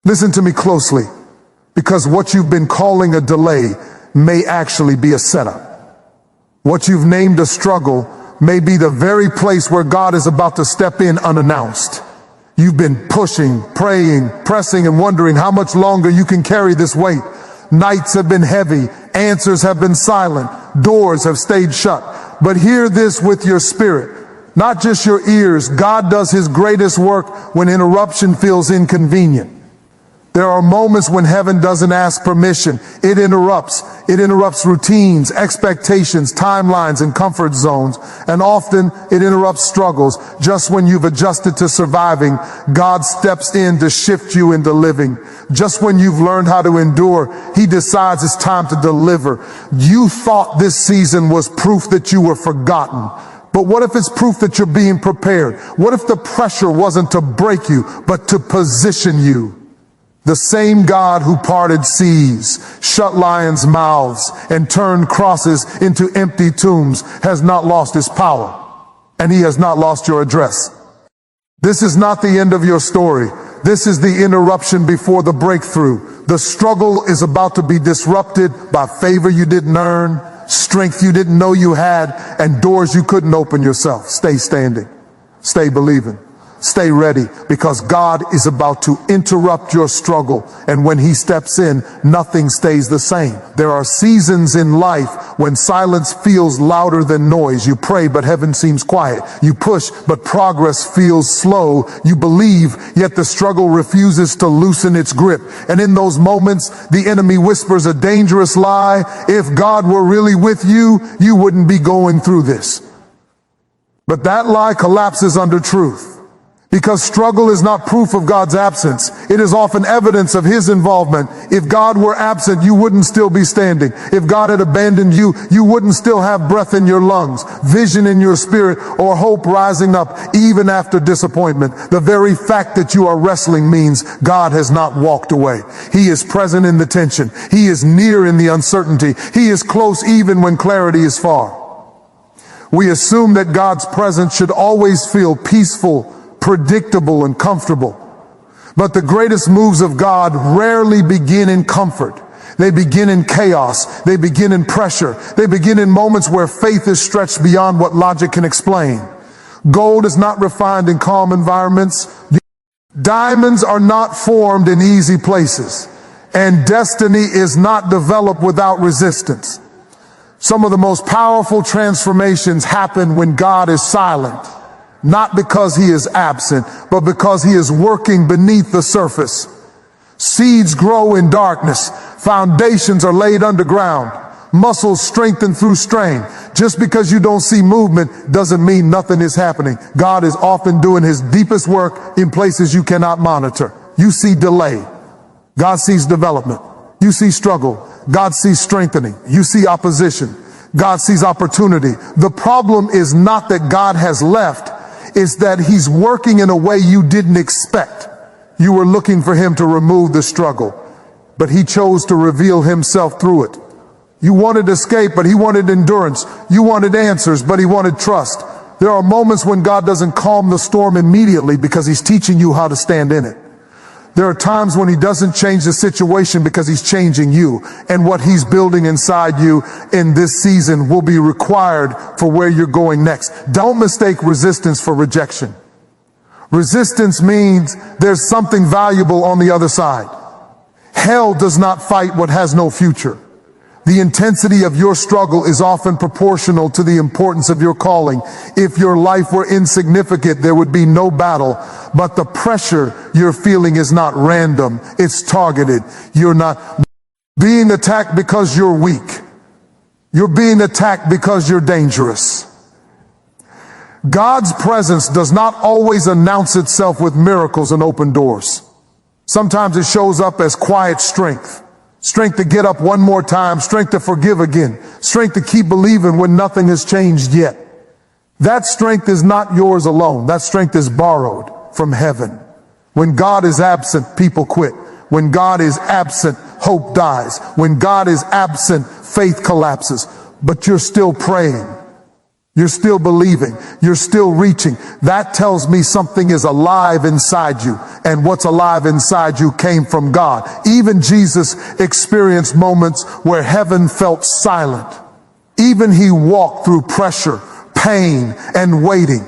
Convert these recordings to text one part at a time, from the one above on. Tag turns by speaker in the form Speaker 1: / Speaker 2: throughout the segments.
Speaker 1: Listen to me closely, because what you've been calling a delay may actually be a setup. What you've named a struggle may be the very place where God is about to step in unannounced. You've been pushing, praying, pressing, and wondering how much longer you can carry this weight. Nights have been heavy, answers have been silent, doors have stayed shut. But hear this with your spirit, not just your ears. God does his greatest work when interruption feels inconvenient. There are moments when heaven doesn't ask permission. It interrupts. It interrupts routines, expectations, timelines, and comfort zones. And often it interrupts struggles. Just when you've adjusted to surviving, God steps in to shift you into living. Just when you've learned how to endure, he decides it's time to deliver. You thought this season was proof that you were forgotten. But what if it's proof that you're being prepared? What if the pressure wasn't to break you, but to position you? The same God who parted seas, shut lions' mouths, and turned crosses into empty tombs has not lost his power, and he has not lost your address. This is not the end of your story. This is the interruption before the breakthrough. The struggle is about to be disrupted by favor you didn't earn, strength you didn't know you had, and doors you couldn't open yourself. Stay standing. Stay believing. Stay ready, because God is about to interrupt your struggle. And when he steps in, nothing stays the same. There are seasons in life when silence feels louder than noise. You pray, but heaven seems quiet. You push, but progress feels slow. You believe, yet the struggle refuses to loosen its grip. And in those moments, the enemy whispers a dangerous lie. If God were really with you, you wouldn't be going through this. But that lie collapses under truth. Because struggle is not proof of God's absence. It is often evidence of his involvement. If God were absent, you wouldn't still be standing. If God had abandoned you, you wouldn't still have breath in your lungs, vision in your spirit, or hope rising up even after disappointment. The very fact that you are wrestling means God has not walked away. He is present in the tension. He is near in the uncertainty. He is close even when clarity is far. We assume that God's presence should always feel peaceful, predictable, and comfortable. But the greatest moves of God rarely begin in comfort. They begin in chaos. They begin in pressure. They begin in moments where faith is stretched beyond what logic can explain. Gold is not refined in calm environments. Diamonds are not formed in easy places. And destiny is not developed without resistance. Some of the most powerful transformations happen when God is silent. Not because he is absent, but because he is working beneath the surface. Seeds grow in darkness. Foundations are laid underground. Muscles strengthen through strain. Just because you don't see movement doesn't mean nothing is happening. God is often doing his deepest work in places you cannot monitor. You see delay. God sees development. You see struggle. God sees strengthening. You see opposition. God sees opportunity. The problem is not that God has left. Is that he's working in a way you didn't expect. You were looking for him to remove the struggle, but he chose to reveal himself through it. You wanted escape, but he wanted endurance. You wanted answers, but he wanted trust. There are moments when God doesn't calm the storm immediately because he's teaching you how to stand in it. There are times when he doesn't change the situation because he's changing you, and what he's building inside you in this season will be required for where you're going next. Don't mistake resistance for rejection. Resistance means there's something valuable on the other side. Hell does not fight what has no future. The intensity of your struggle is often proportional to the importance of your calling. If your life were insignificant, there would be no battle. But the pressure you're feeling is not random. It's targeted. You're not being attacked because you're weak. You're being attacked because you're dangerous. God's presence does not always announce itself with miracles and open doors. Sometimes it shows up as quiet strength. Strength to get up one more time, strength to forgive again, strength to keep believing when nothing has changed yet. That strength is not yours alone. That strength is borrowed from heaven. When God is absent, people quit. When God is absent, hope dies. When God is absent, faith collapses. But you're still praying. You're still believing. You're still reaching. That tells me something is alive inside you. And what's alive inside you came from God. Even Jesus experienced moments where heaven felt silent. Even he walked through pressure, pain, and waiting.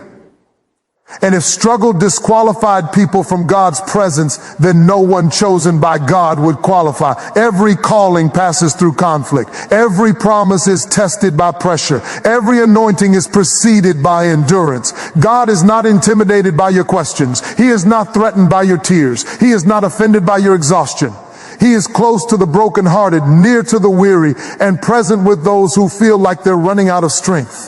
Speaker 1: And if struggle disqualified people from God's presence, then no one chosen by God would qualify. Every calling passes through conflict. Every promise is tested by pressure. Every anointing is preceded by endurance. God is not intimidated by your questions. He is not threatened by your tears. He is not offended by your exhaustion. He is close to the brokenhearted, near to the weary, and present with those who feel like they're running out of strength.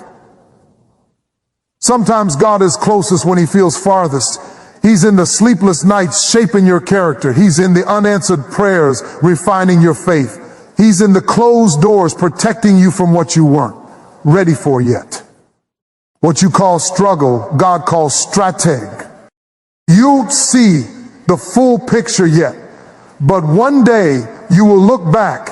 Speaker 1: Sometimes God is closest when he feels farthest. He's in the sleepless nights shaping your character. He's in the unanswered prayers refining your faith. He's in the closed doors protecting you from what you weren't ready for yet. What you call struggle, God calls strateg. You won't see the full picture yet, but one day you will look back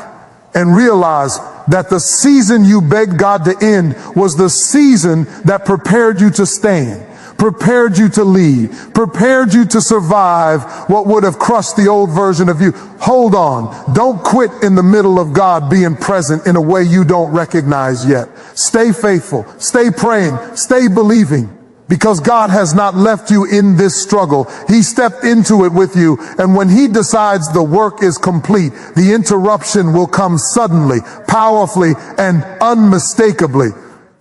Speaker 1: and realize that the season you begged God to end was the season that prepared you to stand, prepared you to lead, prepared you to survive what would have crushed the old version of you. Hold on. Don't quit in the middle of God being present in a way you don't recognize yet. Stay faithful. Stay praying. Stay believing. Because God has not left you in this struggle. He stepped into it with you. And when he decides the work is complete, the interruption will come suddenly, powerfully, and unmistakably.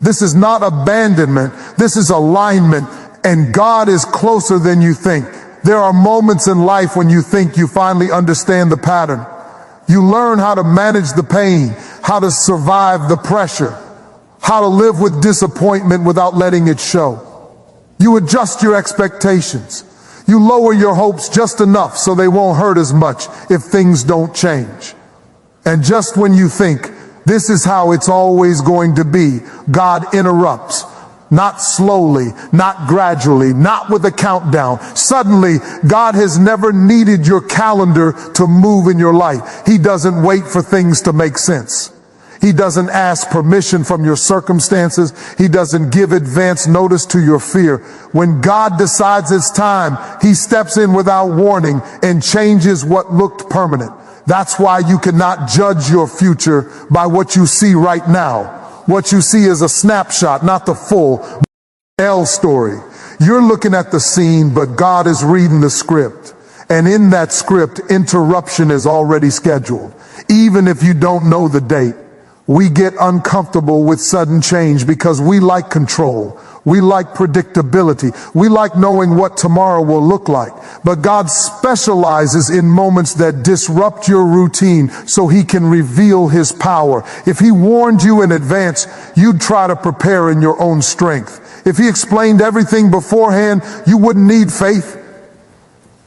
Speaker 1: This is not abandonment. This is alignment. And God is closer than you think. There are moments in life when you think you finally understand the pattern. You learn how to manage the pain, how to survive the pressure, how to live with disappointment without letting it show. You adjust your expectations. You lower your hopes just enough so they won't hurt as much if things don't change. And just when you think this is how it's always going to be, God interrupts. Not slowly, not gradually, not with a countdown. Suddenly, God has never needed your calendar to move in your life. He doesn't wait for things to make sense. He doesn't ask permission from your circumstances. He doesn't give advance notice to your fear. When God decides it's time, he steps in without warning and changes what looked permanent. That's why you cannot judge your future by what you see right now. What you see is a snapshot, not the full L story. You're looking at the scene, but God is reading the script. And in that script, interruption is already scheduled. Even if you don't know the date. We get uncomfortable with sudden change because we like control. We like predictability. We like knowing what tomorrow will look like. But God specializes in moments that disrupt your routine so he can reveal his power. If he warned you in advance, you'd try to prepare in your own strength. If he explained everything beforehand, you wouldn't need faith.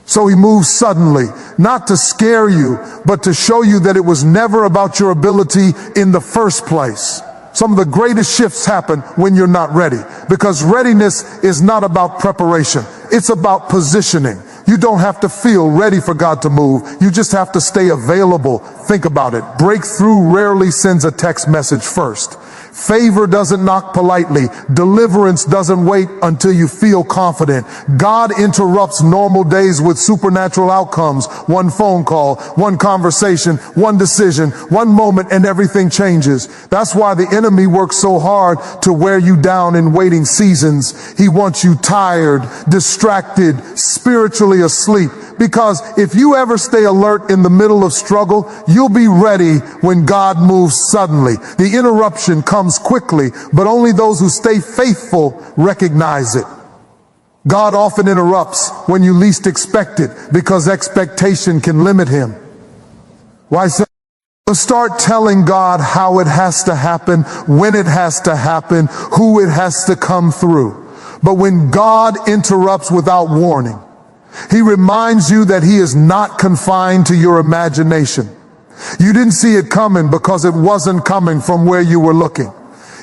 Speaker 1: So he moves suddenly, not to scare you, but to show you that it was never about your ability in the first place. Some of the greatest shifts happen when you're not ready, because readiness is not about preparation. It's about positioning. You don't have to feel ready for God to move. You just have to stay available. Think about it. Breakthrough rarely sends a text message first. Favor doesn't knock politely. Deliverance doesn't wait until you feel confident. God interrupts normal days with supernatural outcomes. One phone call, one conversation, one decision, one moment, and everything changes. That's why the enemy works so hard to wear you down in waiting seasons. He wants you tired, distracted, spiritually asleep. Because if you ever stay alert in the middle of struggle, you'll be ready when God moves suddenly. The interruption comes quickly, but only those who stay faithful recognize it. God often interrupts when you least expect it, because expectation can limit him. Why say? Start telling God how it has to happen, when it has to happen, who it has to come through. But when God interrupts without warning, he reminds you that he is not confined to your imagination. You didn't see it coming because it wasn't coming from where you were looking.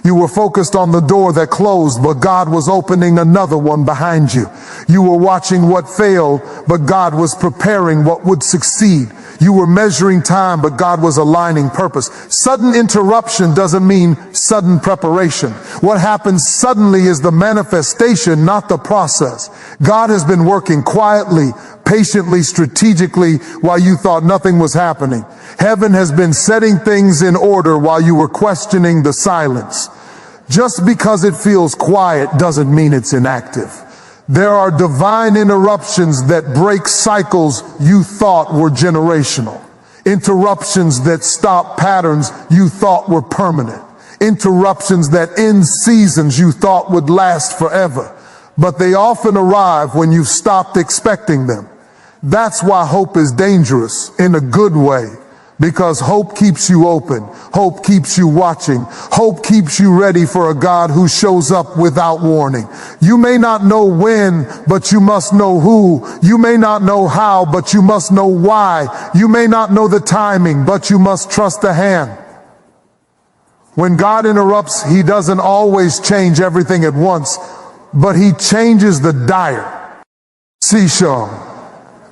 Speaker 1: You were focused on the door that closed, but God was opening another one behind you. You were watching what failed, but God was preparing what would succeed. You were measuring time, but God was aligning purpose. Sudden interruption doesn't mean sudden preparation. What happens suddenly is the manifestation, not the process. God has been working quietly, patiently, strategically while you thought nothing was happening. Heaven has been setting things in order while you were questioning the silence. Just because it feels quiet doesn't mean it's inactive. There are divine interruptions that break cycles you thought were generational. Interruptions that stop patterns you thought were permanent. Interruptions that end seasons you thought would last forever. But they often arrive when you've stopped expecting them. That's why hope is dangerous in a good way. Because hope keeps you open. Hope keeps you watching. Hope keeps you ready for a God who shows up without warning. You may not know when, but you must know who. You may not know how, but you must know why. You may not know the timing, but you must trust the hand. When God interrupts, He doesn't always change everything at once, but He changes the diet. Seashore.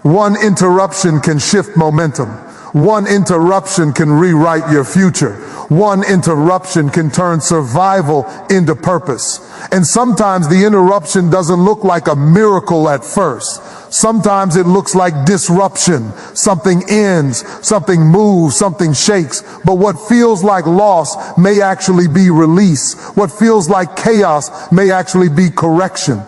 Speaker 1: One interruption can shift momentum. One interruption can rewrite your future. One interruption can turn survival into purpose. And sometimes the interruption doesn't look like a miracle at first. Sometimes it looks like disruption. Something ends, something moves, something shakes. But what feels like loss may actually be release. What feels like chaos may actually be correction.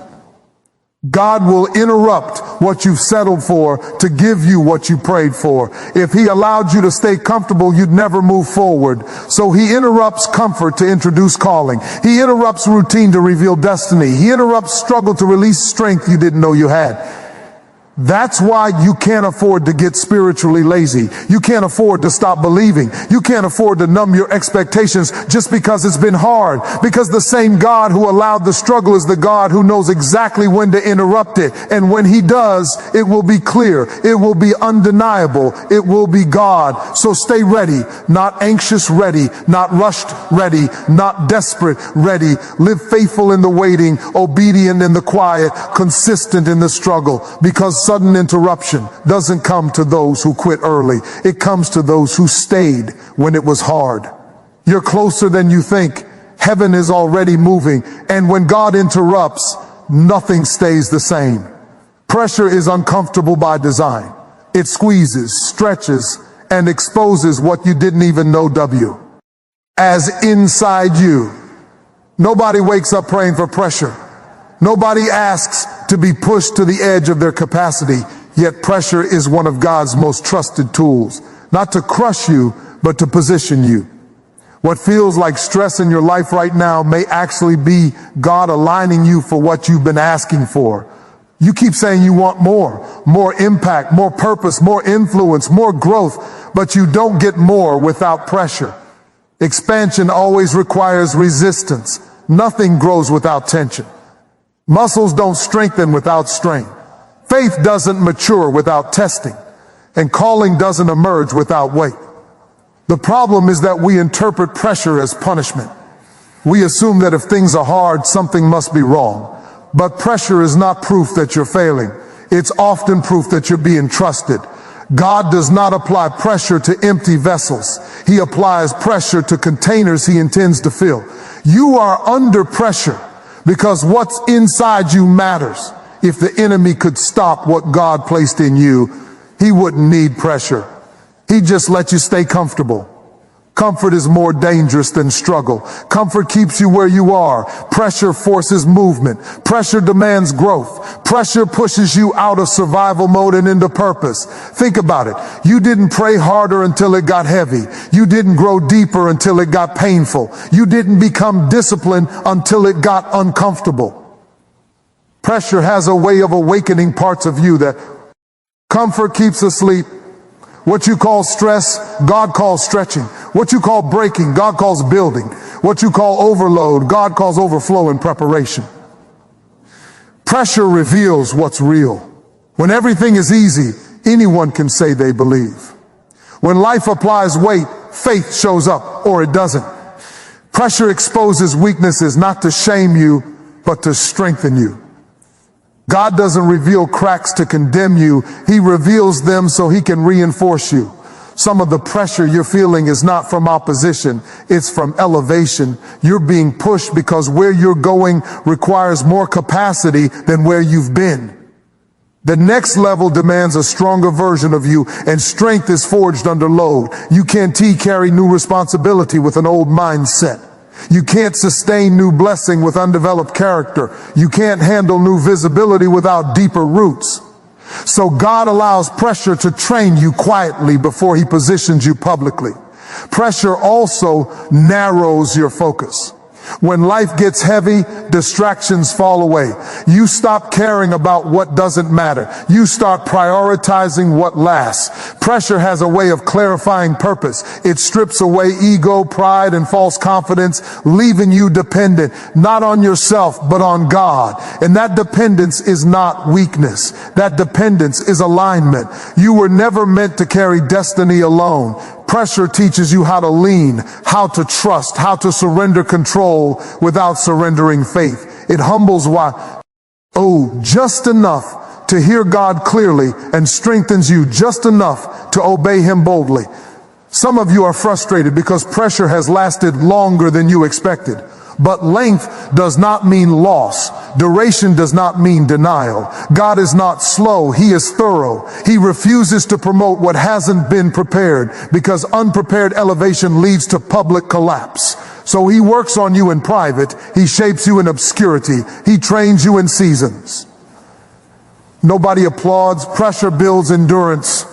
Speaker 1: God will interrupt what you've settled for to give you what you prayed for. If He allowed you to stay comfortable, you'd never move forward. So He interrupts comfort to introduce calling. He interrupts routine to reveal destiny. He interrupts struggle to release strength you didn't know you had. That's why you can't afford to get spiritually lazy. You can't afford to stop believing. You can't afford to numb your expectations just because it's been hard. Because the same God who allowed the struggle is the God who knows exactly when to interrupt it. And when He does, it will be clear. It will be undeniable. It will be God. So stay ready, not anxious ready, not rushed ready, not desperate ready. Live faithful in the waiting, obedient in the quiet, consistent in the struggle. Because sudden interruption doesn't come to those who quit early. It comes to those who stayed when it was hard. You're closer than you think. Heaven is already moving. And when God interrupts, nothing stays the same. Pressure is uncomfortable by design. It squeezes, stretches, and exposes what you didn't even know as inside you. Nobody wakes up praying for pressure. Nobody asks to be pushed to the edge of their capacity, yet pressure is one of God's most trusted tools, not to crush you, but to position you. What feels like stress in your life right now may actually be God aligning you for what you've been asking for. You keep saying you want more impact, more purpose, more influence, more growth, but you don't get more without pressure. Expansion always requires resistance. Nothing grows without tension. Muscles don't strengthen without strain. Faith doesn't mature without testing. And calling doesn't emerge without weight. The problem is that we interpret pressure as punishment. We assume that if things are hard, something must be wrong. But pressure is not proof that you're failing. It's often proof that you're being trusted. God does not apply pressure to empty vessels. He applies pressure to containers He intends to fill. You are under pressure because what's inside you matters. If the enemy could stop what God placed in you, he wouldn't need pressure. He'd just let you stay comfortable. Comfort is more dangerous than struggle. Comfort keeps you where you are. Pressure forces movement. Pressure demands growth. Pressure pushes you out of survival mode and into purpose. Think about it. You didn't pray harder until it got heavy. You didn't grow deeper until it got painful. You didn't become disciplined until it got uncomfortable. Pressure has a way of awakening parts of you that comfort keeps asleep. What you call stress, God calls stretching. What you call breaking, God calls building. What you call overload, God calls overflow and preparation. Pressure reveals what's real. When everything is easy, anyone can say they believe. When life applies weight, faith shows up or it doesn't. Pressure exposes weaknesses not to shame you, but to strengthen you. God doesn't reveal cracks to condemn you. He reveals them so he can reinforce you. Some of the pressure you're feeling is not from opposition, it's from elevation. You're being pushed because where you're going requires more capacity than where you've been. The next level demands a stronger version of you, and strength is forged under load. You can't carry new responsibility with an old mindset. You can't sustain new blessing with undeveloped character. You can't handle new visibility without deeper roots. So God allows pressure to train you quietly before he positions you publicly. Pressure also narrows your focus. When life gets heavy, distractions fall away. You stop caring about what doesn't matter. You start prioritizing what lasts. Pressure has a way of clarifying purpose. It strips away ego, pride, and false confidence, leaving you dependent, not on yourself, but on God. And that dependence is not weakness. That dependence is alignment. You were never meant to carry destiny alone. Pressure teaches you how to lean, how to trust, how to surrender control without surrendering faith. It humbles just enough to hear God clearly and strengthens you just enough to obey him boldly. Some of you are frustrated because pressure has lasted longer than you expected. But length does not mean loss. Duration does not mean denial. God is not slow. He is thorough. He refuses to promote what hasn't been prepared, because unprepared elevation leads to public collapse. So he works on you in private. He shapes you in obscurity. He trains you in seasons. Nobody applauds. Pressure builds endurance.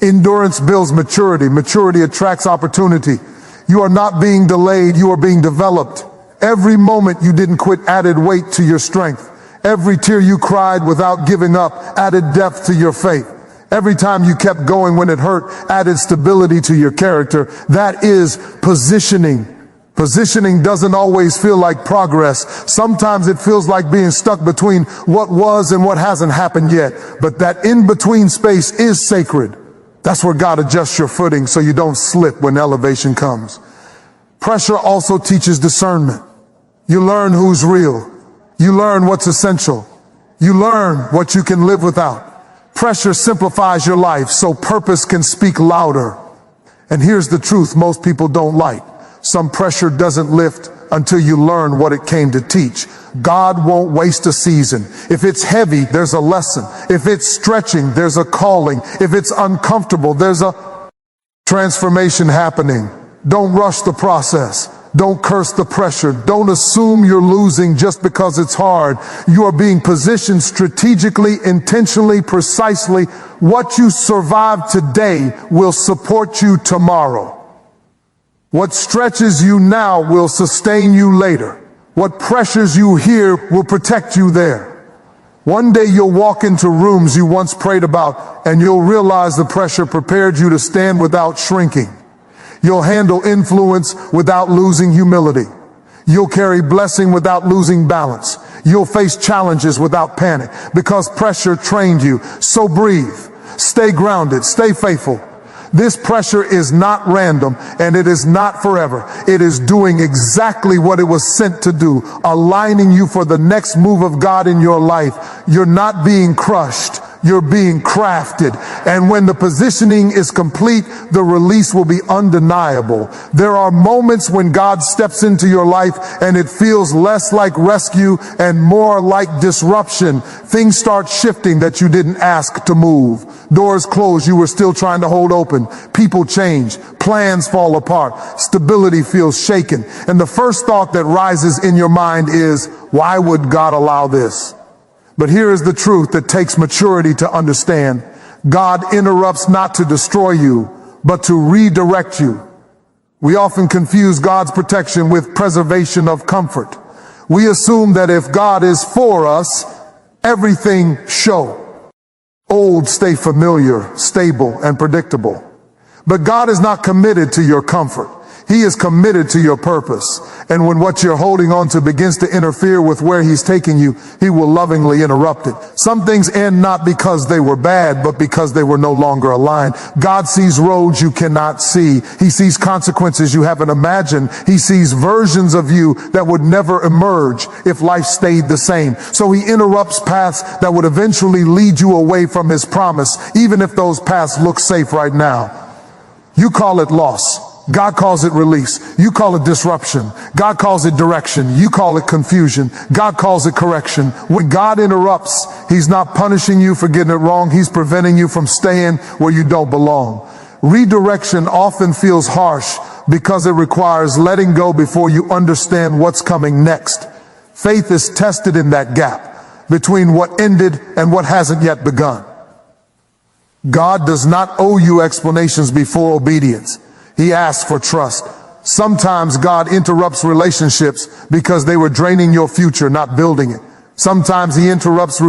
Speaker 1: Endurance builds maturity. Maturity attracts opportunity. You are not being delayed. You are being developed. Every moment you didn't quit added weight to your strength. Every tear you cried without giving up added depth to your faith. Every time you kept going when it hurt added stability to your character. That is positioning. Positioning doesn't always feel like progress. Sometimes it feels like being stuck between what was and what hasn't happened yet. But that in-between space is sacred. That's where God adjusts your footing so you don't slip when elevation comes. Pressure also teaches discernment. You learn who's real. You learn what's essential. You learn what you can live without. Pressure simplifies your life so purpose can speak louder. And here's the truth most people don't like. Some pressure doesn't lift until you learn what it came to teach. God won't waste a season. If it's heavy, there's a lesson. If it's stretching, there's a calling. If it's uncomfortable, there's a transformation happening. Don't rush the process. Don't curse the pressure. Don't assume you're losing just because it's hard. You are being positioned strategically, intentionally, precisely. What you survive today will support you tomorrow. What stretches you now will sustain you later. What pressures you here will protect you there. One day you'll walk into rooms you once prayed about, and you'll realize the pressure prepared you to stand without shrinking. You'll handle influence without losing humility. You'll carry blessing without losing balance. You'll face challenges without panic, because pressure trained you. So breathe. Stay grounded. Stay faithful. This pressure is not random, and it is not forever. It is doing exactly what it was sent to do, aligning you for the next move of God in your life. You're not being crushed. You're being crafted. And when the positioning is complete, the release will be undeniable. There are moments when God steps into your life and it feels less like rescue and more like disruption. Things start shifting that you didn't ask to move. Doors close you were still trying to hold open. People change. Plans fall apart. Stability feels shaken. And the first thought that rises in your mind is, why would God allow this? But here is the truth that takes maturity to understand. God interrupts not to destroy you, but to redirect you. We often confuse God's protection with preservation of comfort. We assume that if God is for us, everything show. Old stay familiar, stable, and predictable. But God is not committed to your comfort. He is committed to your purpose. And when what you're holding on to begins to interfere with where he's taking you, he will lovingly interrupt it. Some things end not because they were bad, but because they were no longer aligned. God sees roads you cannot see. He sees consequences you haven't imagined. He sees versions of you that would never emerge if life stayed the same. So he interrupts paths that would eventually lead you away from his promise, even if those paths look safe right now. You call it loss. God calls it release. You call it disruption. God calls it direction. You call it confusion. God calls it correction. When God interrupts, he's not punishing you for getting it wrong. He's preventing you from staying where you don't belong. Redirection often feels harsh because it requires letting go before you understand what's coming next. Faith is tested in that gap between what ended and what hasn't yet begun. God does not owe you explanations before obedience. He asks for trust. Sometimes God interrupts relationships because they were draining your future, not building it. Sometimes he interrupts